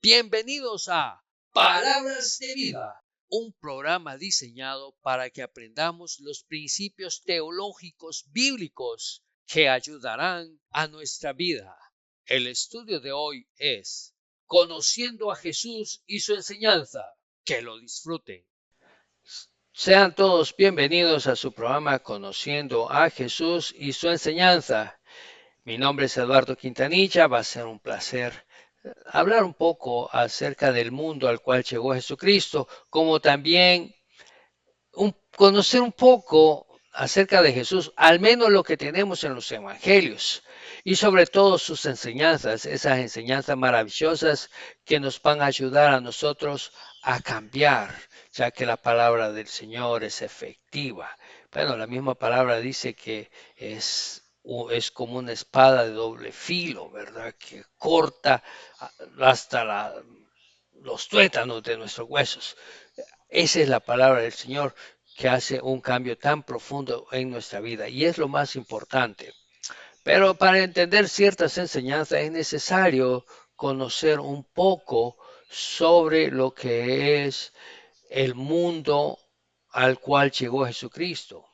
Bienvenidos a Palabras de Vida, un programa diseñado para que aprendamos los principios teológicos bíblicos que ayudarán a nuestra vida. El estudio de hoy es Conociendo a Jesús y su enseñanza. Que lo disfruten. Sean todos bienvenidos a su programa Conociendo a Jesús y su enseñanza. Mi nombre es Eduardo Quintanilla, va a ser un placer hablar un poco acerca del mundo al cual llegó Jesucristo, como también conocer un poco acerca de Jesús, al menos lo que tenemos en los evangelios y sobre todo sus enseñanzas, esas enseñanzas maravillosas que nos van a ayudar a nosotros a cambiar, ya que la palabra del Señor es efectiva. Bueno, la misma palabra dice que es como una espada de doble filo, ¿verdad? Que corta hasta los tuétanos de nuestros huesos. Esa es la palabra del Señor que hace un cambio tan profundo en nuestra vida y es lo más importante. Pero para entender ciertas enseñanzas es necesario conocer un poco sobre lo que es el mundo al cual llegó Jesucristo.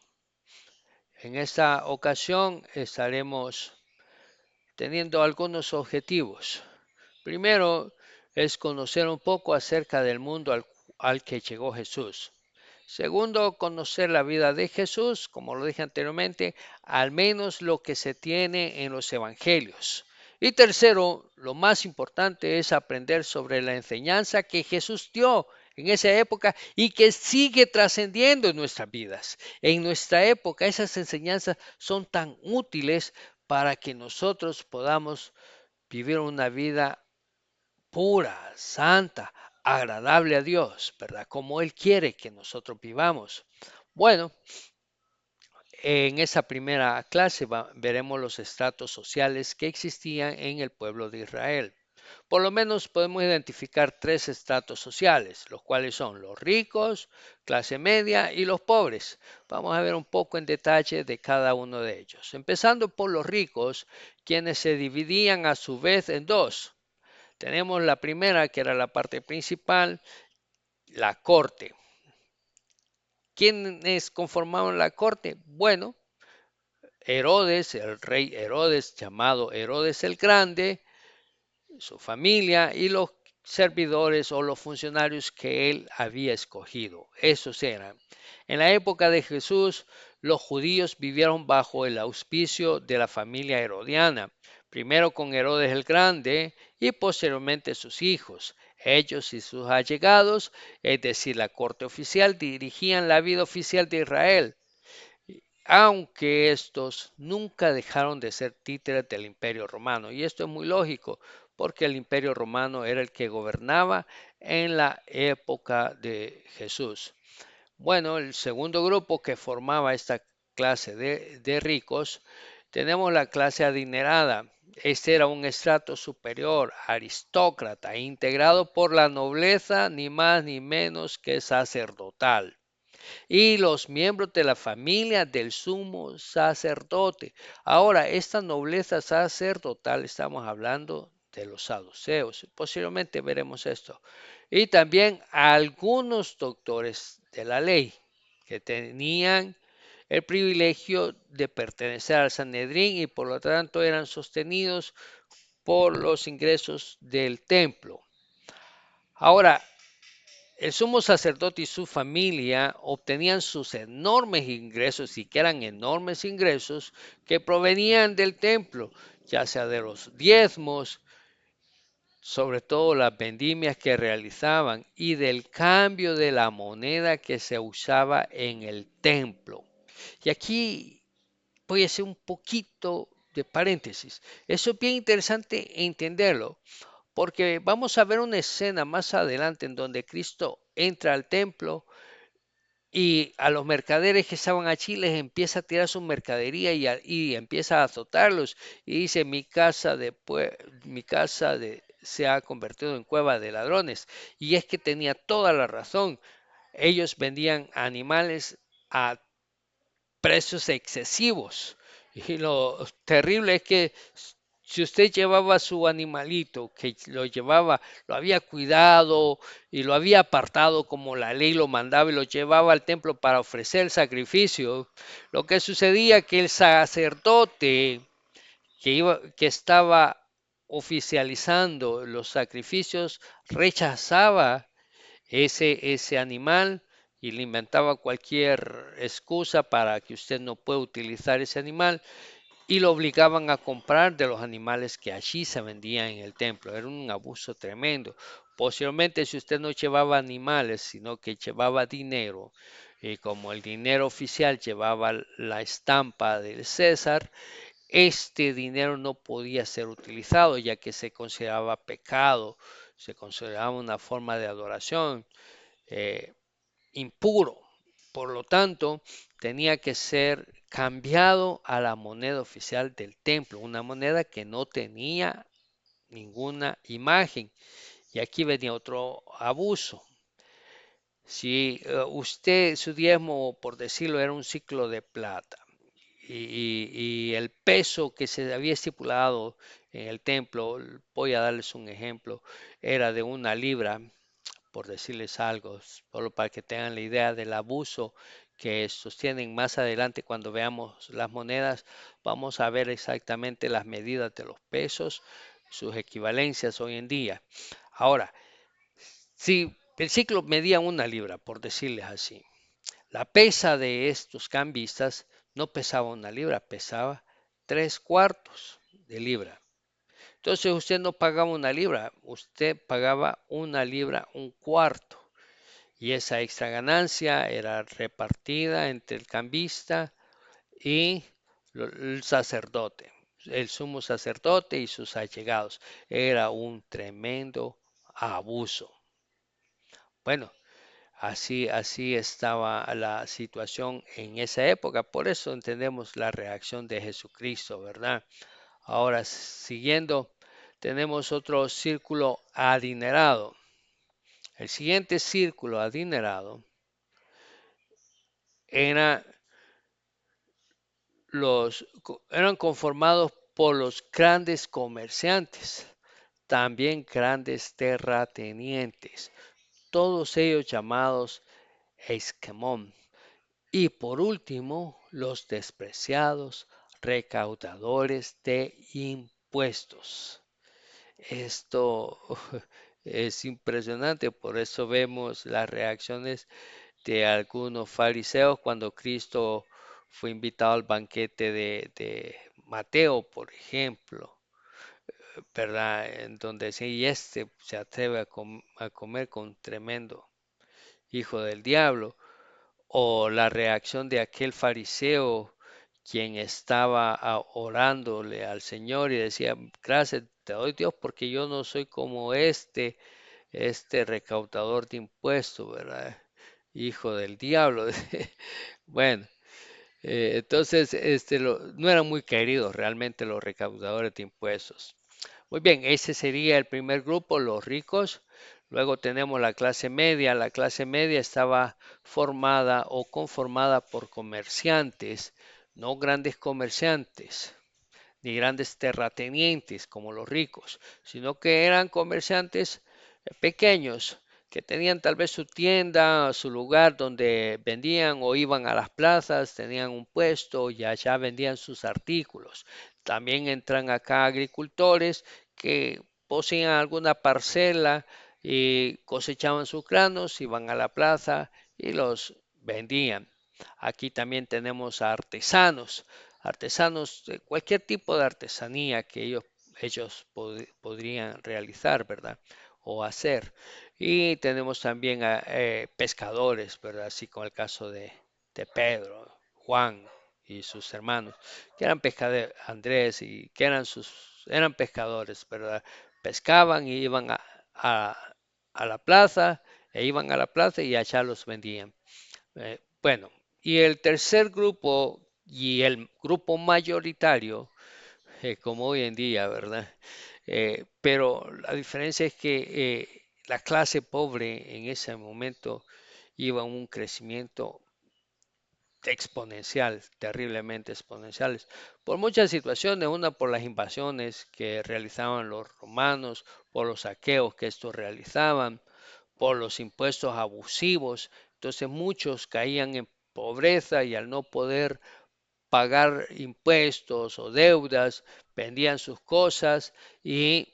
En esta ocasión estaremos teniendo algunos objetivos. Primero es conocer un poco acerca del mundo al que llegó Jesús. Segundo, conocer la vida de Jesús, como lo dije anteriormente, al menos lo que se tiene en los evangelios. Y tercero, lo más importante es aprender sobre la enseñanza que Jesús dio en esa época y que sigue trascendiendo en nuestras vidas. En nuestra época esas enseñanzas son tan útiles para que nosotros podamos vivir una vida pura, santa, agradable a Dios, ¿verdad? Como Él quiere que nosotros vivamos. Bueno, en esa primera clase veremos los estratos sociales que existían en el pueblo de Israel. Por lo menos podemos identificar tres estratos sociales, los cuales son los ricos, clase media y los pobres. Vamos a ver un poco en detalle de cada uno de ellos. Empezando por los ricos, quienes se dividían a su vez en dos. Tenemos la primera, que era la parte principal, la corte. ¿Quiénes conformaban la corte? Bueno, Herodes, el rey Herodes, llamado Herodes el Grande, su familia y los servidores o los funcionarios que él había escogido. Esos eran. En la época de Jesús, los judíos vivieron bajo el auspicio de la familia herodiana, primero con Herodes el Grande y posteriormente sus hijos. Ellos y sus allegados, es decir, la corte oficial, dirigían la vida oficial de Israel, aunque estos nunca dejaron de ser títeres del Imperio Romano. Y esto es muy lógico, porque el Imperio Romano era el que gobernaba en la época de Jesús. Bueno, el segundo grupo que formaba esta clase de ricos, tenemos la clase adinerada. Este era un estrato superior, aristócrata, integrado por la nobleza, ni más ni menos que sacerdotal y los miembros de la familia del sumo sacerdote. Ahora, esta nobleza sacerdotal, estamos hablando de los saduceos. Posiblemente veremos esto. Y también algunos doctores de la ley que tenían el privilegio de pertenecer al Sanedrín y por lo tanto eran sostenidos por los ingresos del templo. Ahora, el sumo sacerdote y su familia obtenían sus enormes ingresos, y que eran enormes ingresos, que provenían del templo, ya sea de los diezmos, sobre todo las vendimias que realizaban, y del cambio de la moneda que se usaba en el templo. Y aquí voy a hacer un poquito de paréntesis. Eso es bien interesante entenderlo, porque vamos a ver una escena más adelante en donde Cristo entra al templo y a los mercaderes que estaban allí les empieza a tirar su mercadería y empieza a azotarlos. Y dice, se ha convertido en cueva de ladrones. Y es que tenía toda la razón. Ellos vendían animales a precios excesivos. Y lo terrible es que si usted llevaba su animalito, que lo llevaba, lo había cuidado y lo había apartado como la ley lo mandaba y lo llevaba al templo para ofrecer el sacrificio, lo que sucedía que el sacerdote que estaba oficializando los sacrificios rechazaba ese animal y le inventaba cualquier excusa para que usted no pueda utilizar ese animal y lo obligaban a comprar de los animales que allí se vendían en el templo. Era un abuso tremendo. Posiblemente si usted no llevaba animales, sino que llevaba dinero, y como el dinero oficial llevaba la estampa del César, este dinero no podía ser utilizado ya que se consideraba pecado, se consideraba una forma de adoración eh, impuro. Por lo tanto, tenía que ser cambiado a la moneda oficial del templo, una moneda que no tenía ninguna imagen. Y aquí venía otro abuso. Si usted, su diezmo, por decirlo, era un ciclo de plata y el peso que se había estipulado en el templo, voy a darles un ejemplo, era de 1 libra, por decirles algo, solo para que tengan la idea del abuso que sostienen más adelante cuando veamos las monedas, vamos a ver exactamente las medidas de los pesos, sus equivalencias hoy en día. Ahora, si el ciclo medía 1 libra, por decirles así, la pesa de estos cambistas no pesaba 1 libra, pesaba 3/4 de libra. Entonces usted no pagaba 1 libra, usted pagaba 1 libra, un cuarto. Y esa extra ganancia era repartida entre el cambista y el sacerdote, el sumo sacerdote y sus allegados. Era un tremendo abuso. Bueno, así estaba la situación en esa época. Por eso entendemos la reacción de Jesucristo, ¿verdad? Ahora, siguiendo, tenemos otro círculo adinerado. El siguiente círculo adinerado era eran conformados por los grandes comerciantes, también grandes terratenientes, todos ellos llamados esquemón. Y por último, los despreciados recaudadores de impuestos. Esto es impresionante, por eso vemos las reacciones de algunos fariseos cuando Cristo fue invitado al banquete de Mateo, por ejemplo, ¿verdad? En donde si este se atreve a comer con tremendo hijo del diablo, o la reacción de aquel fariseo quien estaba orándole al Señor y decía, gracias te doy Dios porque yo no soy como este recaudador de impuestos, ¿verdad? Hijo del diablo. Bueno, entonces no eran muy queridos realmente los recaudadores de impuestos. Muy bien, ese sería el primer grupo, los ricos. Luego tenemos la clase media. La clase media estaba formada o conformada por comerciantes, no grandes comerciantes, ni grandes terratenientes como los ricos, sino que eran comerciantes pequeños que tenían tal vez su tienda, su lugar donde vendían o iban a las plazas, tenían un puesto y allá vendían sus artículos. También entran acá agricultores que poseían alguna parcela y cosechaban sus granos, iban a la plaza y los vendían. Aquí también tenemos a artesanos de cualquier tipo de artesanía que ellos podrían realizar, ¿verdad? O hacer. Y tenemos también a pescadores, ¿verdad? Así como el caso de Pedro, Juan y sus hermanos, que eran pescadores, Andrés, y que eran pescadores, ¿verdad? Pescaban y iban a la plaza, e iban a la plaza y allá los vendían. Bueno, y el tercer grupo y el grupo mayoritario, como hoy en día, ¿verdad? Pero la diferencia es que la clase pobre en ese momento iba a un crecimiento exponencial, terriblemente exponenciales, por muchas situaciones, una por las invasiones que realizaban los romanos, por los saqueos que estos realizaban, por los impuestos abusivos. Entonces muchos caían en pobreza y al no poder pagar impuestos o deudas, vendían sus cosas y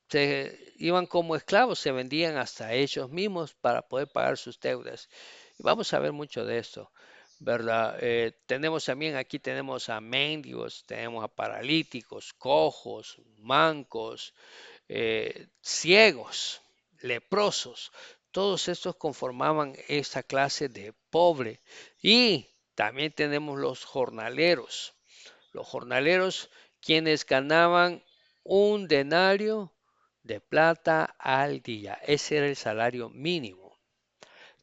se iban como esclavos, se vendían hasta ellos mismos para poder pagar sus deudas. Y vamos a ver mucho de esto, ¿verdad? Tenemos también, aquí tenemos a mendigos, tenemos a paralíticos, cojos, mancos, ciegos, leprosos. Todos estos conformaban esa clase de pobre. Y también tenemos los jornaleros quienes ganaban un denario de plata al día. Ese era el salario mínimo.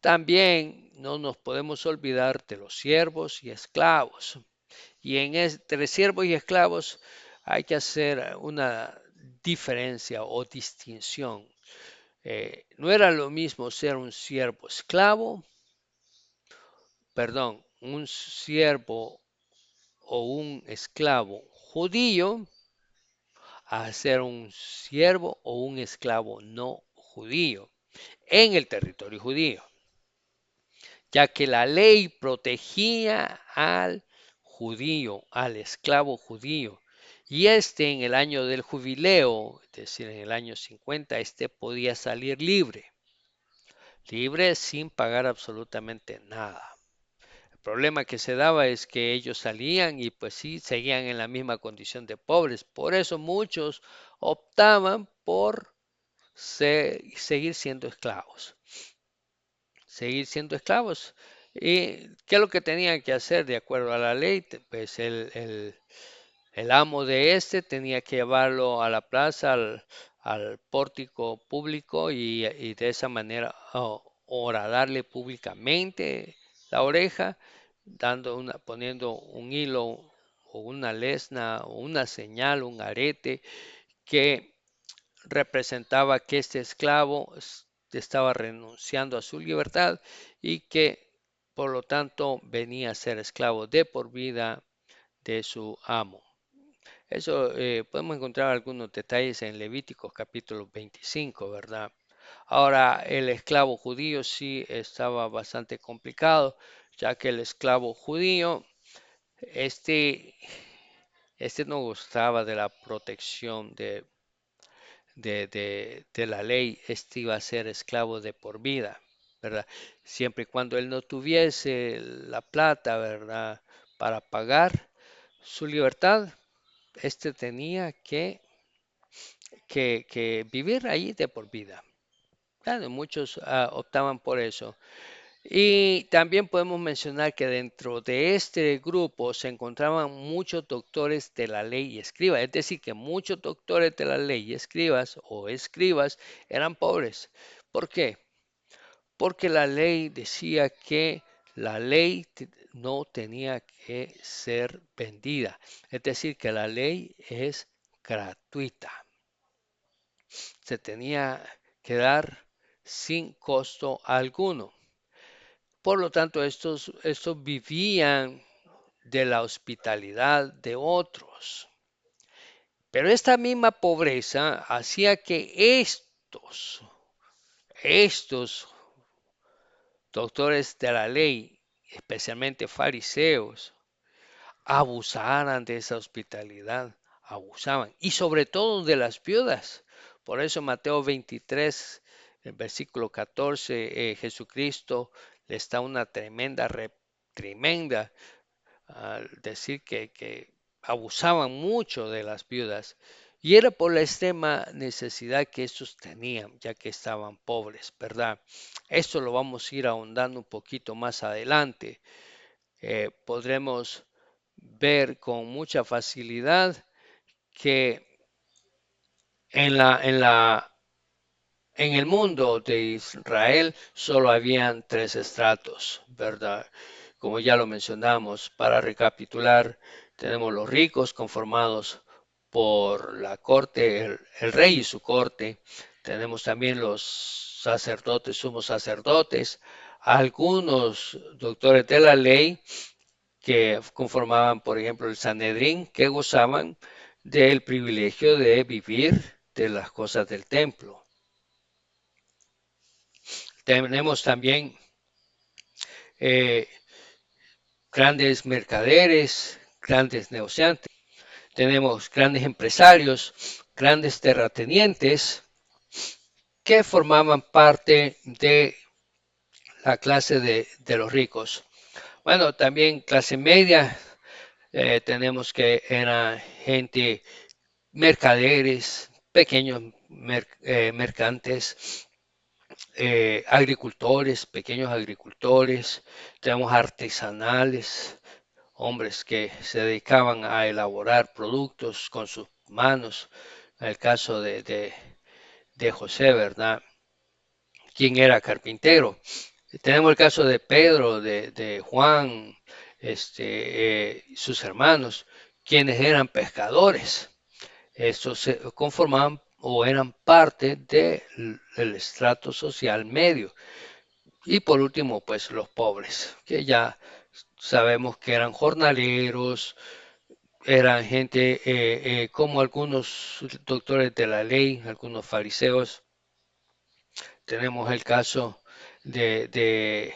También no nos podemos olvidar de los siervos y esclavos. Y entre siervos y esclavos hay que hacer una diferencia o distinción. No era lo mismo ser un siervo esclavo, perdón, un siervo o un esclavo judío a ser un siervo o un esclavo no judío en el territorio judío, ya que la ley protegía al judío, al esclavo judío, y este en el año del jubileo, es decir, en el año 50, este podía salir libre, libre sin pagar absolutamente nada. El problema que se daba es que ellos salían y pues sí, seguían en la misma condición de pobres. Por eso muchos optaban por seguir siendo esclavos. Seguir siendo esclavos. ¿Y qué es lo que tenían que hacer de acuerdo a la ley? Pues el amo de este tenía que llevarlo a la plaza, al pórtico público y de esa manera horadarle públicamente la oreja, poniendo un hilo o una lesna o una señal, un arete que representaba que este esclavo estaba renunciando a su libertad y que por lo tanto venía a ser esclavo de por vida de su amo. Eso podemos encontrar algunos detalles en Levíticos capítulo 25, ¿verdad? Ahora, el esclavo judío sí estaba bastante complicado, ya que el esclavo judío, este, este no gustaba de la protección de la ley, este iba a ser esclavo de por vida, ¿verdad? Siempre y cuando él no tuviese la plata, ¿verdad? Para pagar su libertad, este tenía que vivir ahí de por vida. Claro, muchos optaban por eso. Y también podemos mencionar que dentro de este grupo se encontraban muchos doctores de la ley y escribas, es decir, que muchos doctores de la ley y escribas o escribas eran pobres. ¿Por qué? Porque la ley decía que la ley no tenía que ser vendida, es decir, que la ley es gratuita. Se tenía que dar sin costo alguno. Por lo tanto, estos vivían de la hospitalidad de otros. Pero esta misma pobreza hacía que estos doctores de la ley, especialmente fariseos, abusaran de esa hospitalidad, abusaban, y sobre todo de las viudas. Por eso Mateo 23, el versículo 14, Jesucristo les da una tremenda reprimenda al decir que abusaban mucho de las viudas. Y era por la extrema necesidad que estos tenían, ya que estaban pobres, ¿verdad? Esto lo vamos a ir ahondando un poquito más adelante. Podremos ver con mucha facilidad que en en el mundo de Israel solo habían tres estratos, ¿verdad? Como ya lo mencionamos, para recapitular, tenemos los ricos conformados por la corte, el rey y su corte. Tenemos también los sacerdotes, sumos sacerdotes, algunos doctores de la ley que conformaban, por ejemplo, el Sanedrín, que gozaban del privilegio de vivir de las cosas del templo. Tenemos también eh, grandes mercaderes, grandes negociantes, tenemos grandes empresarios, grandes terratenientes que formaban parte de la clase de los ricos. Bueno, también clase media, tenemos que era gente, mercaderes, pequeños mercantes, agricultores, pequeños agricultores, tenemos artesanales, hombres que se dedicaban a elaborar productos con sus manos. En el caso de José, ¿verdad? Quien era carpintero. Tenemos el caso de Pedro, de Juan, sus hermanos, quienes eran pescadores. Estos se conformaban o eran parte del estrato social medio. Y por último, pues los pobres, que ya sabemos que eran jornaleros, eran gente como algunos doctores de la ley, algunos fariseos. Tenemos el caso de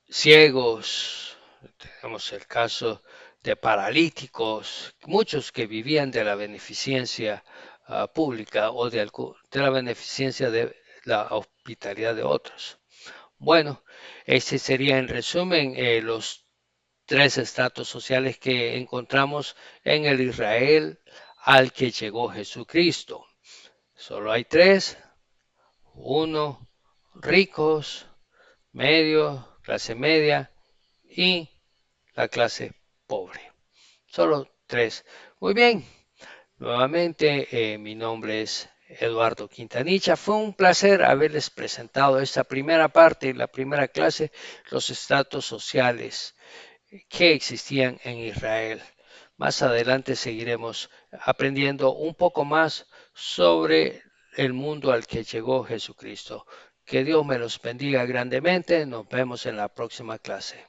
ciegos, tenemos el caso de paralíticos, muchos que vivían de la beneficencia pública o de la beneficencia de la hospitalidad de otros. Bueno, ese sería en resumen los tres estratos sociales que encontramos en el Israel al que llegó Jesucristo. Solo hay tres: uno, ricos; medio, clase media; y la clase pobre. Solo tres. Muy bien. Nuevamente, mi nombre es Eduardo Quintanilla. Fue un placer haberles presentado esta primera parte, la primera clase, los estratos sociales que existían en Israel. Más adelante seguiremos aprendiendo un poco más sobre el mundo al que llegó Jesucristo. Que Dios me los bendiga grandemente. Nos vemos en la próxima clase.